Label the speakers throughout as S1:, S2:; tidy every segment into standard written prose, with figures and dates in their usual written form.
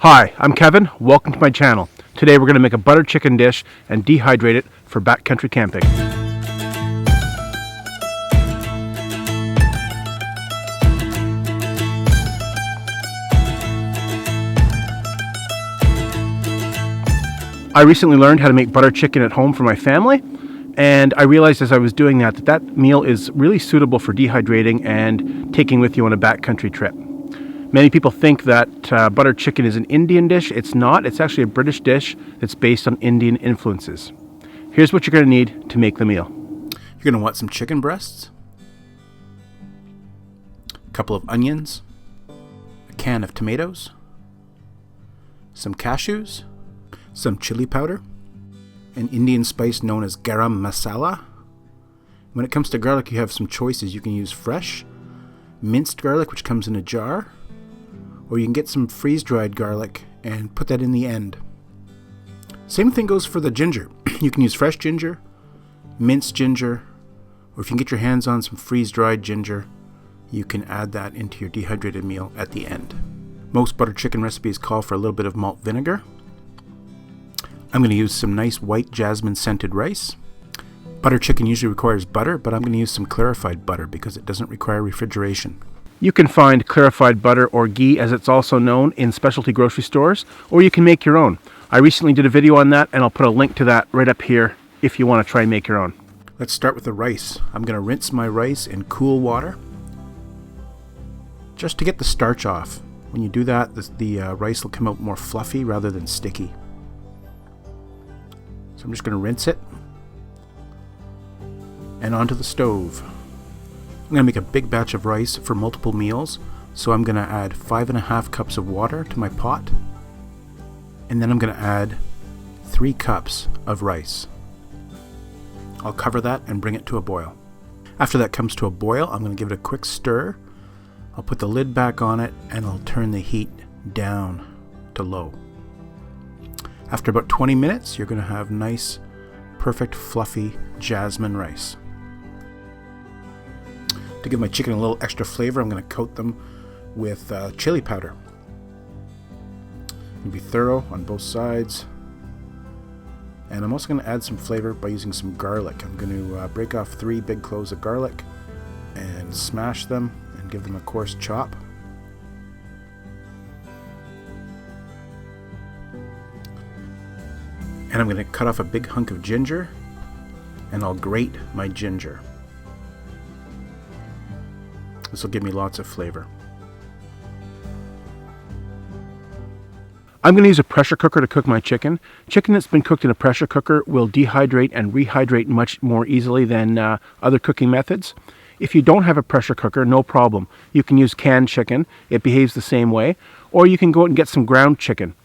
S1: Hi, I'm Kevin. Welcome to my channel. Today we're going to make a butter chicken dish and dehydrate it for backcountry camping. I recently learned how to make butter chicken at home for my family, and I realized as I was doing that meal is really suitable for dehydrating and taking with you on a backcountry trip. Many people think that butter chicken is an Indian dish. It's not. It's actually a British dish that's based on Indian influences. Here's what you're going to need to make the meal. You're going to want some chicken breasts, a couple of onions, a can of tomatoes, some cashews, some chili powder, an Indian spice known as Garam Masala. When it comes to garlic, you have some choices. You can use fresh, minced garlic, which comes in a jar, or you can get some freeze-dried garlic and put that in the end. Same thing goes for the ginger. You can use fresh ginger, minced ginger, or if you can get your hands on some freeze-dried ginger, you can add that into your dehydrated meal at the end. Most butter chicken recipes call for a little bit of malt vinegar. I'm going to use some nice white jasmine scented rice. Butter chicken usually requires butter, but I'm going to use some clarified butter because it doesn't require refrigeration. You can find clarified butter, or ghee as it's also known, in specialty grocery stores, or you can make your own. I recently did a video on that, and I'll put a link to that right up here if you want to try and make your own. Let's start with the rice. I'm going to rinse my rice in cool water just to get the starch off. When you do that, the rice will come out more fluffy rather than sticky. So I'm just going to rinse it and onto the stove. I'm going to make a big batch of rice for multiple meals, so I'm going to add 5.5 cups of water to my pot, and then I'm going to add 3 cups of rice. I'll cover that and bring it to a boil. After that comes to a boil, I'm going to give it a quick stir. I'll put the lid back on it and I'll turn the heat down to low. After about 20 minutes, you're going to have nice, perfect, fluffy jasmine rice. To give my chicken a little extra flavor, I'm going to coat them with chili powder. Be thorough on both sides. And I'm also going to add some flavor by using some garlic. I'm going to break off 3 big cloves of garlic and smash them and give them a coarse chop. And I'm going to cut off a big hunk of ginger, and I'll grate my ginger. This will give me lots of flavor. I'm going to use a pressure cooker to cook my chicken. Chicken that's been cooked in a pressure cooker will dehydrate and rehydrate much more easily than other cooking methods. If you don't have a pressure cooker, no problem. You can use canned chicken. It behaves the same way. Or you can go out and get some ground chicken.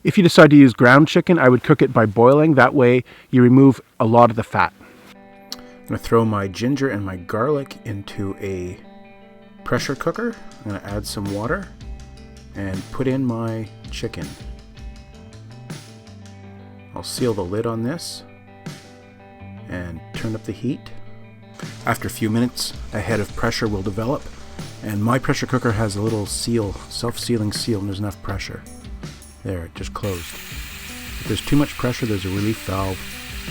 S1: If you decide to use ground chicken, I would cook it by boiling. That way you remove a lot of the fat. I'm going to throw my ginger and my garlic into a pressure cooker. I'm going to add some water and put in my chicken. I'll seal the lid on this and turn up the heat. After a few minutes, a head of pressure will develop, and my pressure cooker has a little seal, self-sealing seal, and there's enough pressure. There, it just closed. If there's too much pressure, there's a relief valve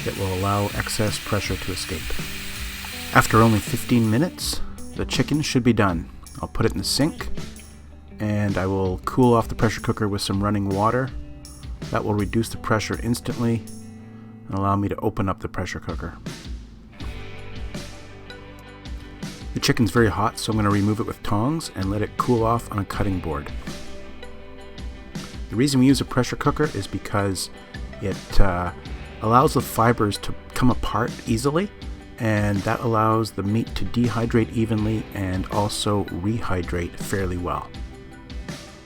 S1: that will allow excess pressure to escape. After only 15 minutes, the chicken should be done. I'll put it in the sink, and I will cool off the pressure cooker with some running water. That will reduce the pressure instantly and allow me to open up the pressure cooker. The chicken's very hot, so I'm going to remove it with tongs and let it cool off on a cutting board. The reason we use a pressure cooker is because it allows the fibers to come apart easily, and that allows the meat to dehydrate evenly and also rehydrate fairly well.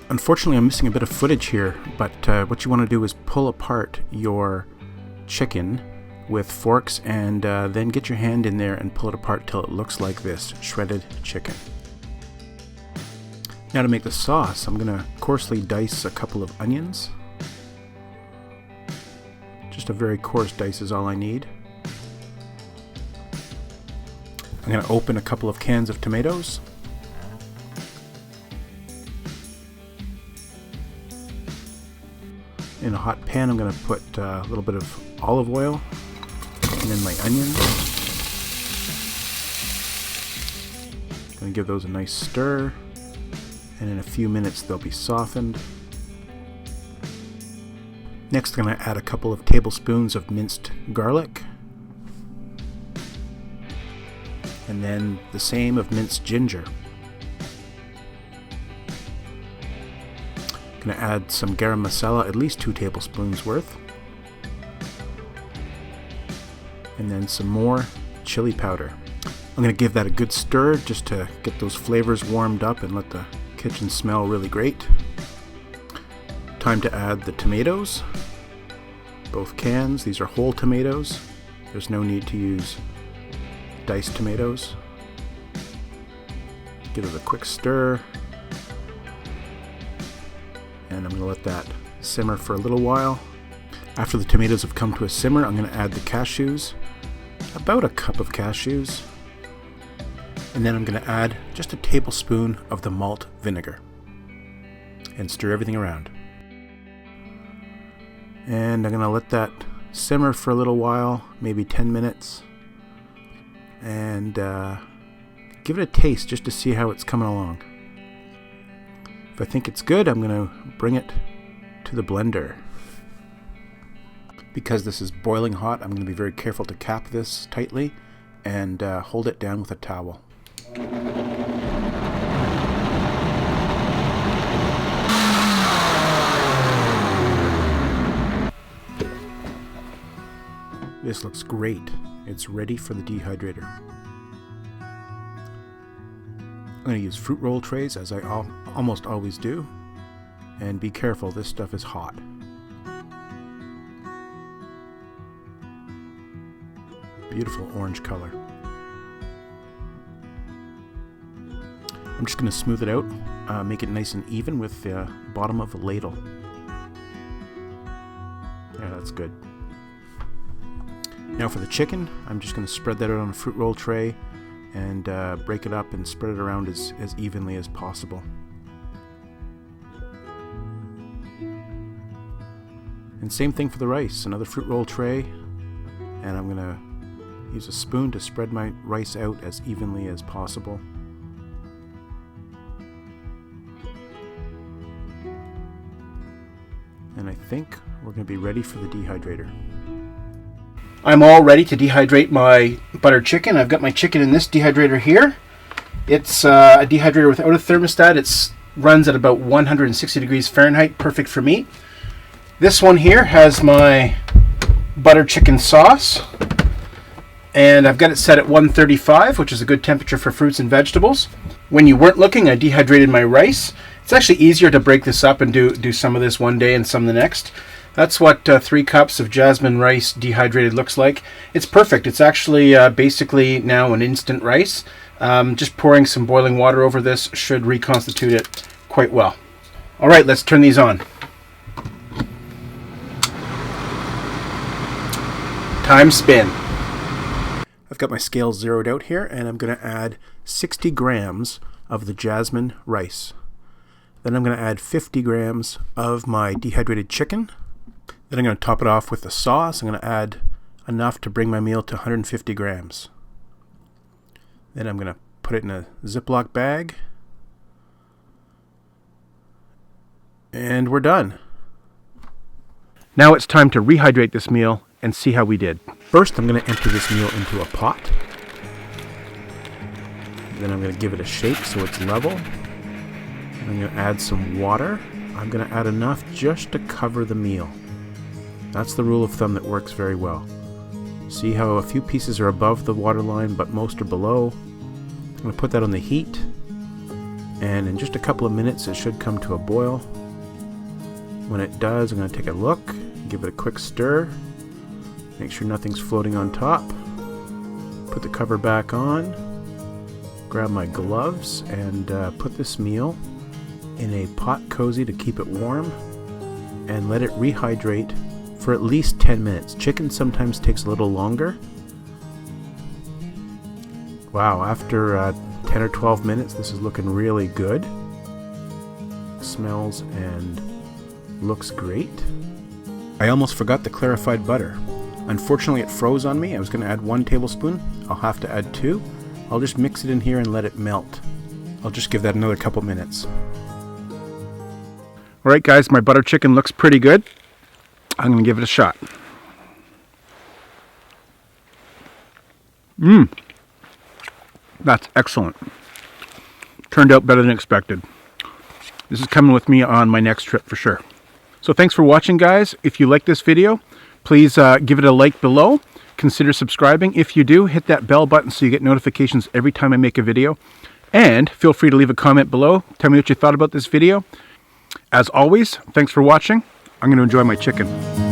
S1: Unfortunately, I'm missing a bit of footage here, but what you want to do is pull apart your chicken with forks and then get your hand in there and pull it apart till it looks like this, shredded chicken. Now to make the sauce, I'm going to coarsely dice a couple of onions. Just a very coarse dice is all I need. I'm going to open a couple of cans of tomatoes. In a hot pan, I'm going to put a little bit of olive oil and then my onions. Going to give those a nice stir, and in a few minutes they'll be softened. Next, I'm going to add a couple of tablespoons of minced garlic, and then the same of minced ginger. Going to add some garam masala, at least 2 tablespoons worth, and then some more chili powder. I'm going to give that a good stir just to get those flavors warmed up and let the kitchen smell really great. Time to add the tomatoes, both cans. These are whole tomatoes. There's no need to use diced tomatoes. Give it a quick stir, and I'm going to let that simmer for a little while. After the tomatoes have come to a simmer, I'm going to add the cashews, about a cup of cashews, and then I'm going to add just a tablespoon of the malt vinegar and stir everything around. And I'm going to let that simmer for a little while, maybe 10 minutes, and give it a taste just to see how it's coming along. If I think it's good, I'm going to bring it to the blender. Because this is boiling hot, I'm going to be very careful to cap this tightly and hold it down with a towel. This looks great. It's ready for the dehydrator. I'm going to use fruit roll trays, as I almost always do. And be careful, this stuff is hot. Beautiful orange color. I'm just going to smooth it out, make it nice and even with the bottom of a ladle. Yeah, that's good. Now for the chicken, I'm just going to spread that out on a fruit roll tray and break it up and spread it around as evenly as possible. And same thing for the rice, another fruit roll tray, and I'm going to use a spoon to spread my rice out as evenly as possible. And I think we're going to be ready for the dehydrator. I'm all ready to dehydrate my buttered chicken. I've got my chicken in this dehydrator here. It's a dehydrator without a thermostat. It runs at about 160 degrees Fahrenheit, perfect for meat. This one here has my buttered chicken sauce, and I've got it set at 135, which is a good temperature for fruits and vegetables. When you weren't looking, I dehydrated my rice. It's actually easier to break this up and do some of this one day and some the next. That's what 3 cups of jasmine rice dehydrated looks like. It's perfect. It's actually basically now an instant rice. Just pouring some boiling water over this should reconstitute it quite well. All right, let's turn these on. Time spin. I've got my scales zeroed out here, and I'm going to add 60 grams of the jasmine rice. Then I'm going to add 50 grams of my dehydrated chicken. Then I'm going to top it off with the sauce. I'm going to add enough to bring my meal to 150 grams. Then I'm going to put it in a Ziploc bag. And we're done. Now it's time to rehydrate this meal and see how we did. First, I'm going to empty this meal into a pot. Then I'm going to give it a shake so it's level. I'm going to add some water. I'm going to add enough just to cover the meal. That's the rule of thumb that works very well. See how a few pieces are above the water line, but most are below. I'm going to put that on the heat, and in just a couple of minutes it should come to a boil. When it does, I'm going to take a look, give it a quick stir, make sure nothing's floating on top, put the cover back on, grab my gloves, and put this meal in a pot cozy to keep it warm, and let it rehydrate for at least 10 minutes. Chicken sometimes takes a little longer. Wow, after 10 or 12 minutes, this is looking really good. Smells and looks great. I almost forgot the clarified butter. Unfortunately, it froze on me. I was going to add 1 tablespoon. I'll have to add 2. I'll just mix it in here and let it melt. I'll just give that another couple minutes. Alright guys, my butter chicken looks pretty good. I'm going to give it a shot. That's excellent. Turned out better than expected. This is coming with me on my next trip for sure. So thanks for watching, guys. If you like this video, please give it a like below. Consider subscribing. If you do, hit that bell button so you get notifications every time I make a video. And feel free to leave a comment below. Tell me what you thought about this video. As always, thanks for watching. I'm going to enjoy my chicken.